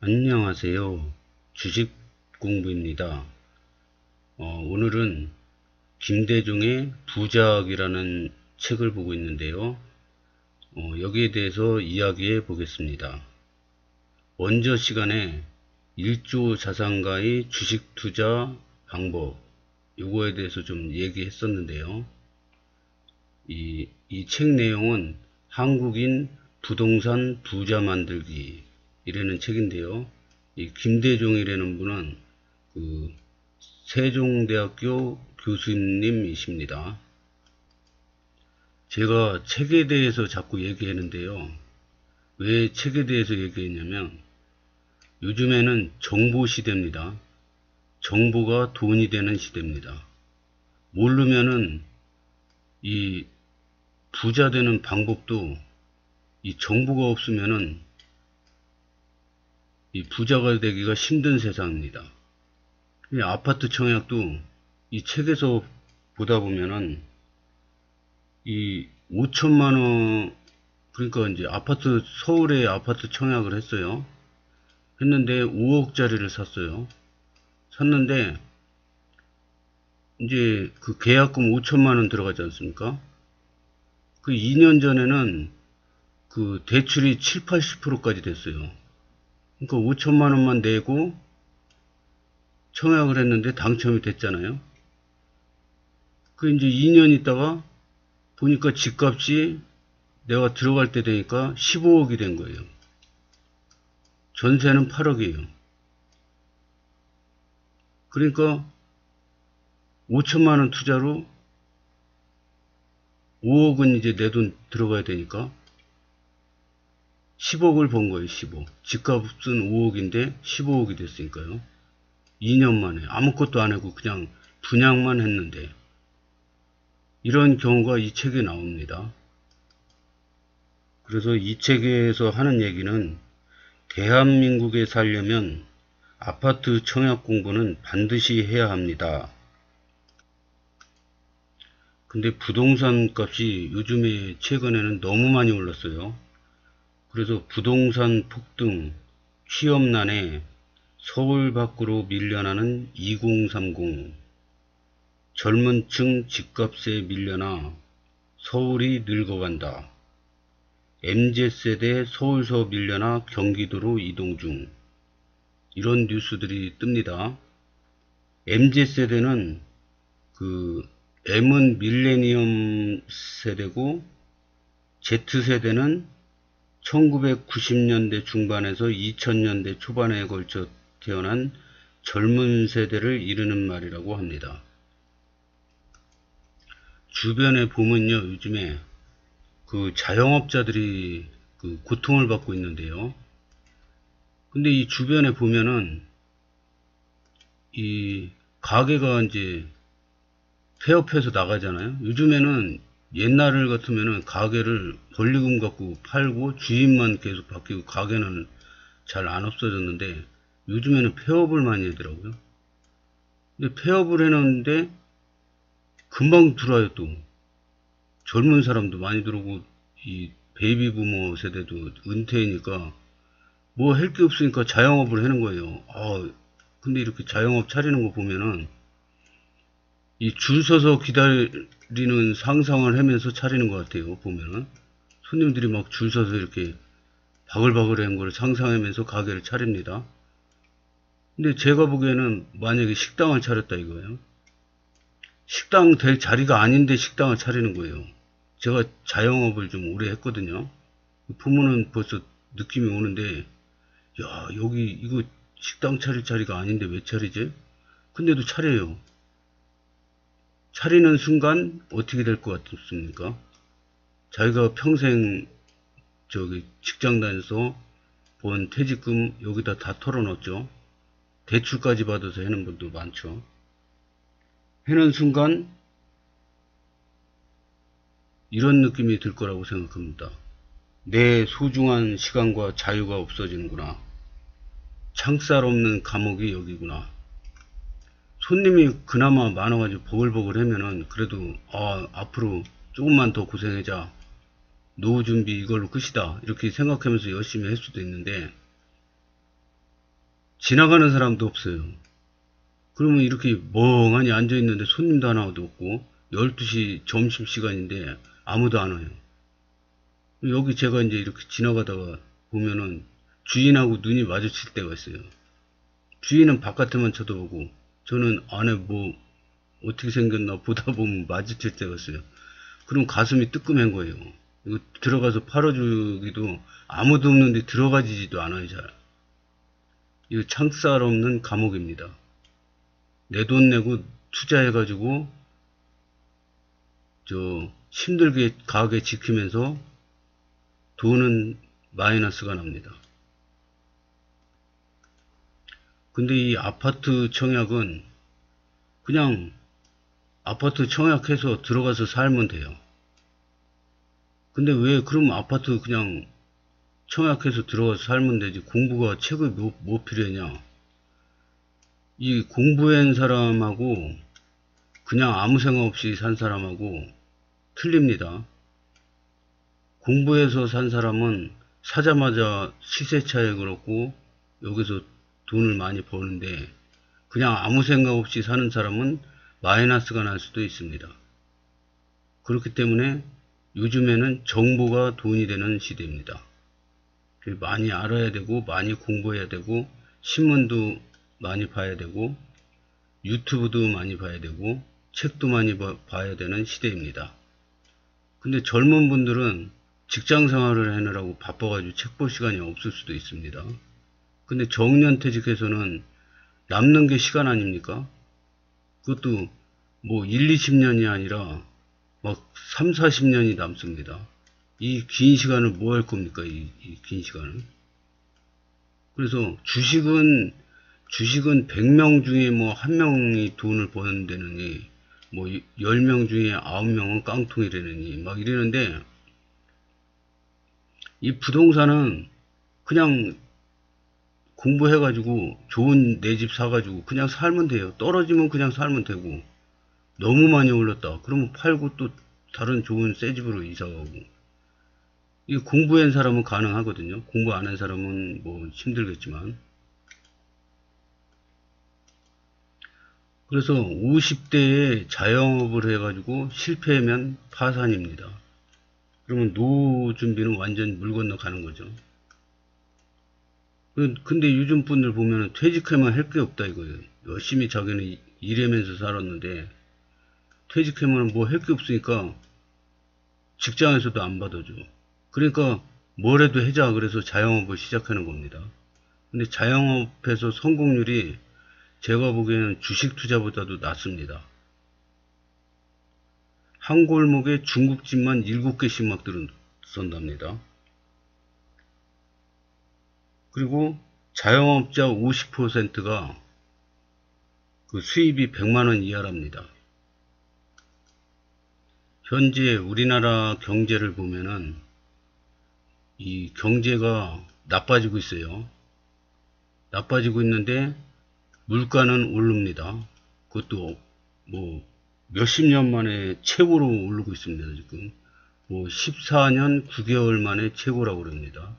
안녕하세요. 주식 공부입니다. 오늘은 김대중의 부작이라는 책을 보고 있는데요. 여기에 대해서 이야기해 보겠습니다. 먼저 시간에 1조 자산가의 주식 투자 방법, 요거에 대해서 좀 얘기했었는데요. 이 책 내용은 한국인 부동산 부자 만들기 이라는 책인데요. 이 김대중이라는 분은 그 세종대학교 교수님이십니다. 제가 책에 대해서 자꾸 얘기하는데요. 왜 책에 대해서 얘기했냐면 요즘에는 정보 시대입니다. 정보가 돈이 되는 시대입니다. 모르면은 이 부자 되는 방법도 이 정보가 없으면은 이 부자가 되기가 힘든 세상입니다. 이 아파트 청약도 이 책에서 보다 보면은 이 5천만원, 그러니까 이제 아파트, 서울에 아파트 청약을 했어요. 했는데 5억짜리를 샀어요. 샀는데 이제 그 계약금 5천만원 들어가지 않습니까? 그 2년 전에는 그 대출이 7, 80%까지 됐어요. 그러니까 5천만원만 내고 청약을 했는데 당첨이 됐잖아요. 그 이제 2년 있다가 보니까 집값이 내가 들어갈 때 되니까 15억이 된 거예요. 전세는 8억이에요. 그러니까 5천만원 투자로 5억은 이제 내 돈 들어가야 되니까 10억을 번 거예요. 10억. 집값은 5억인데 15억이 됐으니까요. 2년 만에 아무것도 안 하고 그냥 분양만 했는데, 이런 경우가 이 책에 나옵니다. 그래서 이 책에서 하는 얘기는 대한민국에 살려면 아파트 청약 공부는 반드시 해야 합니다. 근데 부동산 값이 요즘에 최근에는 너무 많이 올랐어요. 그래서 부동산 폭등, 취업난에 서울 밖으로 밀려나는 2030, 젊은 층 집값에 밀려나 서울이 늙어간다. MZ세대 서울서 밀려나 경기도로 이동 중. 이런 뉴스들이 뜹니다. MZ세대는 그 M은 밀레니엄 세대고 Z세대는 1990년대 중반에서 2000년대 초반에 걸쳐 태어난 젊은 세대를 이르는 말이라고 합니다. 주변에 보면요, 요즘에 그 자영업자들이 그 고통을 받고 있는데요. 근데 이 주변에 보면은 이 가게가 이제 폐업해서 나가잖아요. 요즘에는 옛날 같으면은 가게를 권리금 갖고 팔고 주인만 계속 바뀌고 가게는 잘 안 없어졌는데 요즘에는 폐업을 많이 하더라고요. 근데 폐업을 해놨는데 금방 들어와요. 또 젊은 사람도 많이 들어오고 이 베이비 부모 세대도 은퇴니까 뭐 할 게 없으니까 자영업을 하는 거예요. 근데 이렇게 자영업 차리는 거 보면은 이 줄 서서 기다리는 상상을 하면서 차리는 것 같아요. 보면은 손님들이 막 줄 서서 이렇게 바글바글한 걸 상상하면서 가게를 차립니다. 근데 제가 보기에는 만약에 식당을 차렸다 이거예요. 식당 될 자리가 아닌데 식당을 차리는 거예요. 제가 자영업을 좀 오래 했거든요. 보면은 벌써 느낌이 오는데, 야, 여기 이거 식당 차릴 자리가 아닌데 왜 차리지? 근데도 차려요. 차리는 순간 어떻게 될 것 같습니까? 자기가 평생 저기 직장 다녀서 번 퇴직금 여기다 다 털어넣었죠. 대출까지 받아서 하는 분도 많죠. 하는 순간 이런 느낌이 들 거라고 생각합니다. 내 소중한 시간과 자유가 없어지는구나. 창살 없는 감옥이 여기구나. 손님이 그나마 많아가지고 버글버글 하면은 그래도 앞으로 조금만 더 고생하자. 노후 준비 이걸로 끝이다. 이렇게 생각하면서 열심히 할 수도 있는데 지나가는 사람도 없어요. 그러면 이렇게 멍하니 앉아있는데 손님도 하나도 없고 12시 점심시간인데 아무도 안 와요. 여기 제가 이제 이렇게 지나가다가 보면은 주인하고 눈이 마주칠 때가 있어요. 주인은 바깥에만 쳐다보고 저는 안에 뭐 어떻게 생겼나 보다 보면 마주칠 때가 있어요. 그럼 가슴이 뜨끔한 거예요. 이거 들어가서 팔아주기도 아무도 없는데 들어가지도 않아요. 잘. 이거 창살 없는 감옥입니다. 내 돈 내고 투자해가지고 힘들게 가게 지키면서 돈은 마이너스가 납니다. 근데 이 아파트 청약은 그냥 아파트 청약해서 들어가서 살면 돼요. 근데 왜 그럼 아파트 그냥 청약해서 들어가서 살면 되지 공부가 책을 뭐 필요하냐. 이 공부한 사람하고 그냥 아무 생각 없이 산 사람하고 틀립니다. 공부해서 산 사람은 사자마자 시세 차익을 얻고 여기서 돈을 많이 버는데 그냥 아무 생각 없이 사는 사람은 마이너스가 날 수도 있습니다. 그렇기 때문에 요즘에는 정보가 돈이 되는 시대입니다. 많이 알아야 되고 많이 공부해야 되고 신문도 많이 봐야 되고 유튜브도 많이 봐야 되고 책도 많이 봐야 되는 시대입니다. 근데 젊은 분들은 직장 생활을 하느라고 바빠가지고 책 볼 시간이 없을 수도 있습니다. 근데 정년퇴직해서는 남는 게 시간 아닙니까? 그것도 뭐 1, 20년이 아니라 막 3, 40년이 남습니다. 이 긴 시간을 뭐 할 겁니까? 이 긴 시간을. 그래서 주식은 100명 중에 뭐 1명이 돈을 버는 데느니 뭐 10명 중에 9명은 깡통이라느니 막 이러는데 이 부동산은 그냥 공부해가지고 좋은 내 집 사가지고 그냥 살면 돼요. 떨어지면 그냥 살면 되고 너무 많이 올랐다. 그러면 팔고 또 다른 좋은 새 집으로 이사가고 이 공부한 사람은 가능하거든요. 공부 안 한 사람은 뭐 힘들겠지만 그래서 50대에 자영업을 해가지고 실패하면 파산입니다. 그러면 노후 준비는 완전 물 건너가는 거죠. 근데 요즘 분들 보면 퇴직하면 할 게 없다 이거예요. 열심히 자기는 일하면서 살았는데 퇴직하면 뭐 할 게 없으니까 직장에서도 안 받아줘. 그러니까 뭐라도 해자 그래서 자영업을 시작하는 겁니다. 근데 자영업에서 성공률이 제가 보기에는 주식 투자보다도 낮습니다. 한 골목에 중국집만 7개씩 막 들어선답니다. 그리고 자영업자 50%가 그 수입이 100만원 이하랍니다. 현재 우리나라 경제를 보면은 이 경제가 나빠지고 있어요. 나빠지고 있는데 물가는 오릅니다. 그것도 뭐 몇십 년 만에 최고로 오르고 있습니다. 지금 뭐 14년 9개월 만에 최고라고 그럽니다.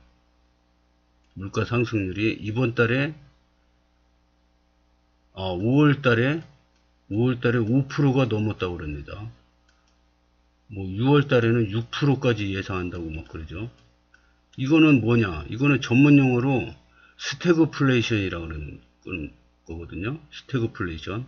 물가 상승률이 이번 달에 5월 달에 5%가 넘었다고 그럽니다. 뭐 6월 달에는 6%까지 예상한다고 막 그러죠. 이거는 뭐냐? 이거는 전문 용어로 스태그플레이션이라고 그러는 거거든요. 스태그플레이션.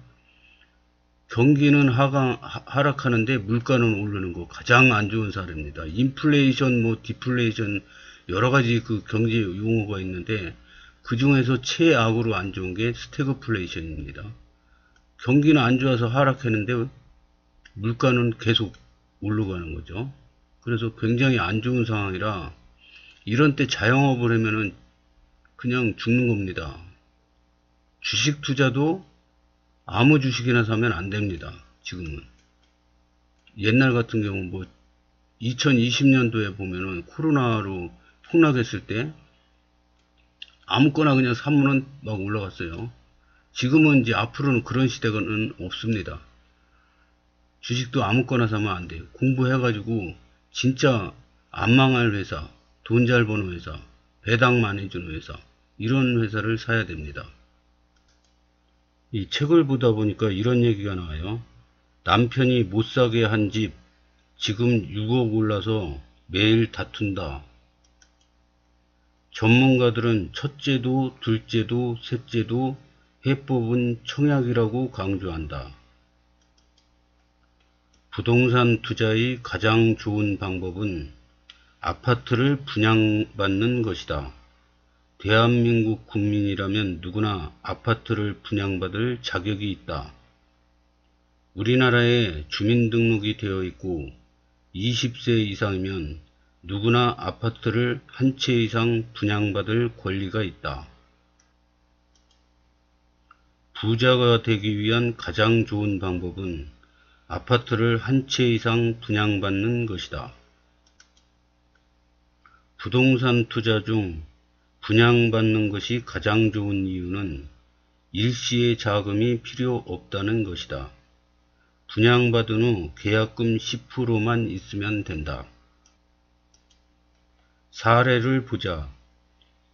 경기는 하락하는데 물가는 오르는 거 가장 안 좋은 사례입니다. 인플레이션, 뭐 디플레이션 여러 가지 그 경제 용어가 있는데 그 중에서 최악으로 안 좋은 게 스태그플레이션입니다. 경기는 안 좋아서 하락했는데 물가는 계속 올라가는 거죠. 그래서 굉장히 안 좋은 상황이라 이런 때 자영업을 하면은 그냥 죽는 겁니다. 주식 투자도 아무 주식이나 사면 안 됩니다. 지금은. 옛날 같은 경우 뭐 2020년도에 보면은 코로나로 폭락했을 때 아무거나 그냥 사면은 막 올라갔어요. 지금은 이제 앞으로는 그런 시대는 없습니다. 주식도 아무거나 사면 안 돼요. 공부해가지고 진짜 안 망할 회사, 돈 잘 버는 회사, 배당 많이 주는 회사 이런 회사를 사야 됩니다. 이 책을 보다 보니까 이런 얘기가 나와요. 남편이 못 사게 한 집 지금 6억 올라서 매일 다툰다. 전문가들은 첫째도 둘째도 셋째도 해법은 청약이라고 강조한다. 부동산 투자의 가장 좋은 방법은 아파트를 분양받는 것이다. 대한민국 국민이라면 누구나 아파트를 분양받을 자격이 있다. 우리나라에 주민등록이 되어 있고 20세 이상이면 누구나 아파트를 한 채 이상 분양받을 권리가 있다. 부자가 되기 위한 가장 좋은 방법은 아파트를 한 채 이상 분양받는 것이다. 부동산 투자 중 분양받는 것이 가장 좋은 이유는 일시의 자금이 필요 없다는 것이다. 분양받은 후 계약금 10%만 있으면 된다. 사례를 보자.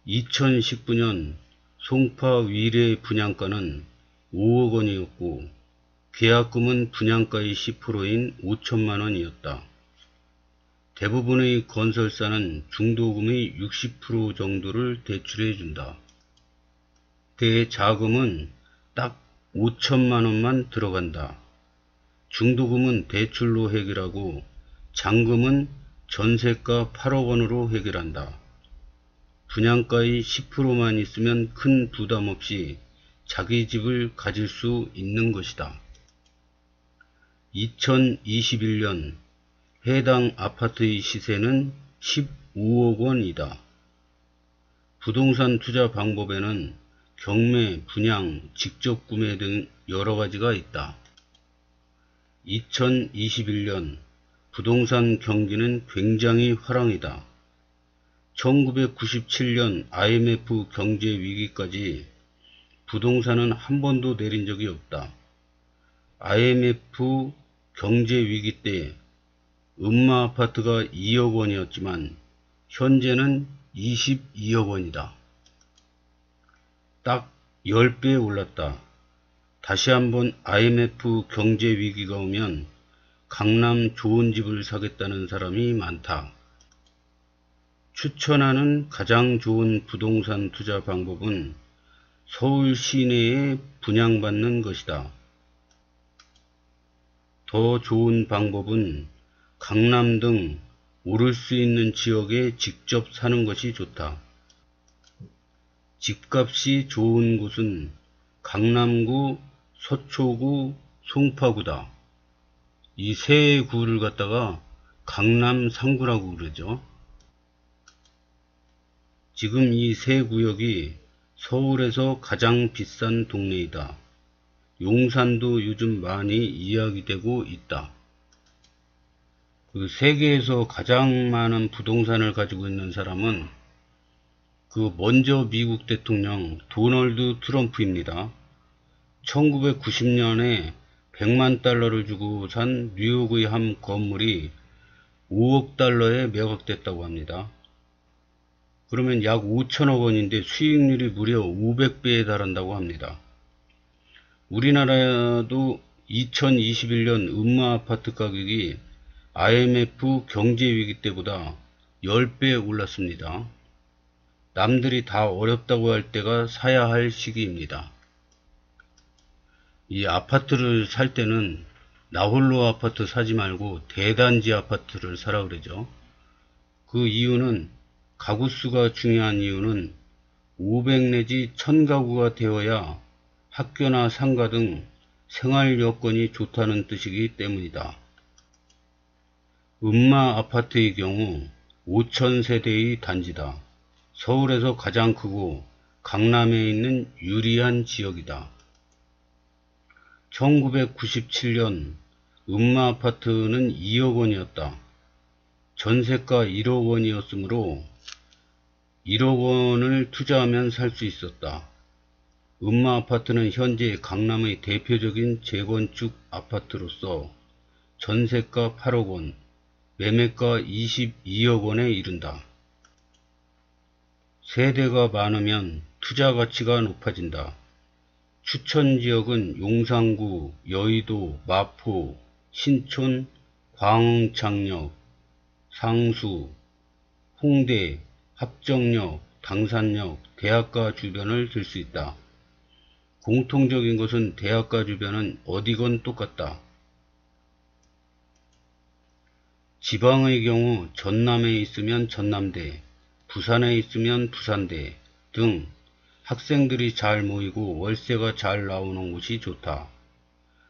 2019년 송파 위례 분양가는 5억 원이었고 계약금은 분양가의 10%인 5천만 원이었다. 대부분의 건설사는 중도금의 60% 정도를 대출해 준다. 대자금은 딱 5천만 원만 들어간다. 중도금은 대출로 해결하고 잔금은 전세가 8억 원으로 해결한다. 분양가의 10%만 있으면 큰 부담 없이 자기 집을 가질 수 있는 것이다. 2021년 해당 아파트의 시세는 15억 원이다. 부동산 투자 방법에는 경매, 분양, 직접 구매 등 여러 가지가 있다. 2021년 부동산 경기는 굉장히 화랑이다. 1997년 IMF 경제 위기까지 부동산은 한 번도 내린 적이 없다. IMF 경제 위기 때 음마 아파트가 2억 원이었지만 현재는 22억 원이다. 딱 10배 올랐다. 다시 한번 IMF 경제 위기가 오면 강남 좋은 집을 사겠다는 사람이 많다. 추천하는 가장 좋은 부동산 투자 방법은 서울 시내에 분양받는 것이다. 더 좋은 방법은 강남 등 오를 수 있는 지역에 직접 사는 것이 좋다. 집값이 좋은 곳은 강남구, 서초구, 송파구다. 이 세 구를 갖다가 강남 3구라고 그러죠. 지금 이 세 구역이 서울에서 가장 비싼 동네이다. 용산도 요즘 많이 이야기되고 있다. 그 세계에서 가장 많은 부동산을 가지고 있는 사람은 먼저 미국 대통령 도널드 트럼프입니다. 1990년에 100만 달러를 주고 산 뉴욕의 한 건물이 5억 달러에 매각됐다고 합니다. 그러면 약 5천억 원인데 수익률이 무려 500배에 달한다고 합니다. 우리나라도 2021년 음마 아파트 가격이 IMF 경제위기 때보다 10배 올랐습니다. 남들이 다 어렵다고 할 때가 사야 할 시기입니다. 이 아파트를 살 때는 나홀로 아파트 사지 말고 대단지 아파트를 사라 그러죠. 그 이유는 가구수가 중요한 이유는 500 내지 1000가구가 되어야 학교나 상가 등 생활 여건이 좋다는 뜻이기 때문이다. 음마 아파트의 경우 5000세대의 단지다. 서울에서 가장 크고 강남에 있는 유리한 지역이다. 1997년 음마 아파트는 2억 원이었다. 전세가 1억 원이었으므로 1억 원을 투자하면 살 수 있었다. 음마 아파트는 현재 강남의 대표적인 재건축 아파트로서 전세가 8억 원, 매매가 22억 원에 이른다. 세대가 많으면 투자 가치가 높아진다. 추천지역은 용산구, 여의도, 마포, 신촌, 광장역, 상수, 홍대, 합정역, 당산역, 대학가 주변을 들 수 있다. 공통적인 것은 대학가 주변은 어디건 똑같다. 지방의 경우 전남에 있으면 전남대, 부산에 있으면 부산대 등 학생들이 잘 모이고 월세가 잘 나오는 곳이 좋다.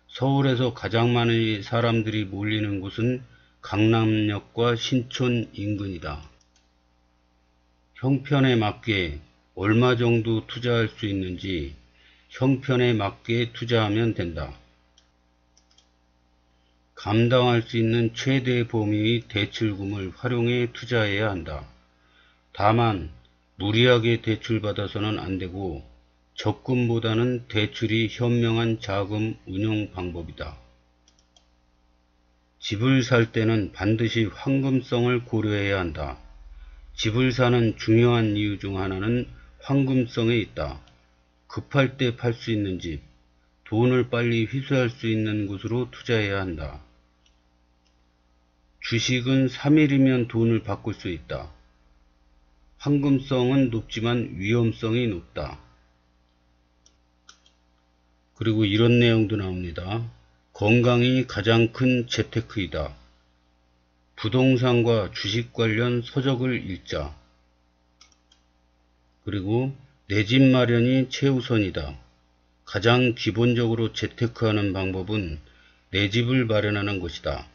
서울에서 가장 많은 사람들이 몰리는 곳은 강남역과 신촌 인근이다. 형편에 맞게 얼마 정도 투자할 수 있는지 형편에 맞게 투자하면 된다. 감당할 수 있는 최대 범위의 대출금을 활용해 투자해야 한다. 다만 무리하게 대출받아서는 안되고 적금보다는 대출이 현명한 자금 운용 방법이다. 집을 살 때는 반드시 황금성을 고려해야 한다. 집을 사는 중요한 이유 중 하나는 황금성에 있다. 급할 때 팔 수 있는 집, 돈을 빨리 회수할 수 있는 곳으로 투자해야 한다. 주식은 3일이면 돈을 바꿀 수 있다. 황금성은 높지만 위험성이 높다. 그리고 이런 내용도 나옵니다. 건강이 가장 큰 재테크이다. 부동산과 주식 관련 서적을 읽자. 그리고 내 집 마련이 최우선이다. 가장 기본적으로 재테크하는 방법은 내 집을 마련하는 것이다.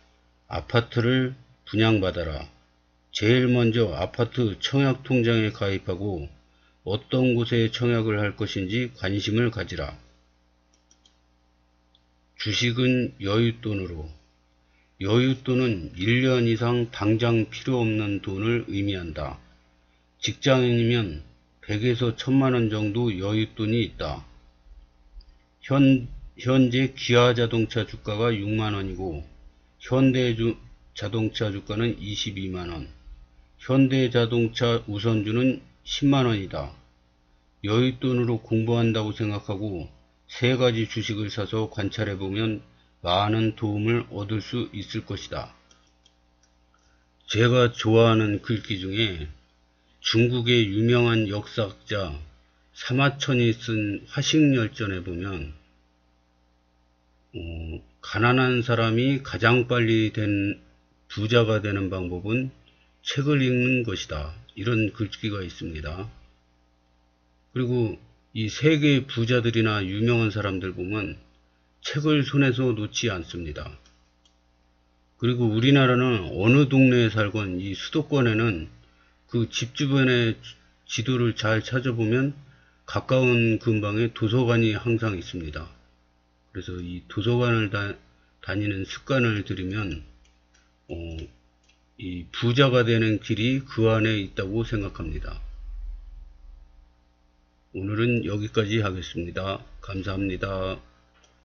아파트를 분양받아라. 제일 먼저 아파트 청약통장에 가입하고 어떤 곳에 청약을 할 것인지 관심을 가지라. 주식은 여윳돈으로. 여윳돈은 1년 이상 당장 필요 없는 돈을 의미한다. 직장인이면 100에서 1000만원 정도 여윳돈이 있다. 현재 기아자동차 주가가 6만원이고 현대자동차 주가는 22만원, 현대자동차 우선주는 10만원이다. 여윳돈으로 공부한다고 생각하고 3가지 주식을 사서 관찰해보면 많은 도움을 얻을 수 있을 것이다. 제가 좋아하는 글귀 중에 중국의 유명한 역사학자 사마천이 쓴 화식열전에 보면 가난한 사람이 가장 빨리 부자가 되는 방법은 책을 읽는 것이다. 이런 글귀가 있습니다. 그리고 이 세계 부자들이나 유명한 사람들 보면 책을 손에서 놓지 않습니다. 그리고 우리나라는 어느 동네에 살건 이 수도권에는 그 집 주변의 지도를 잘 찾아보면 가까운 근방에 도서관이 항상 있습니다. 그래서 이 도서관을 다니는 습관을 들이면 이 부자가 되는 길이 그 안에 있다고 생각합니다. 오늘은 여기까지 하겠습니다. 감사합니다.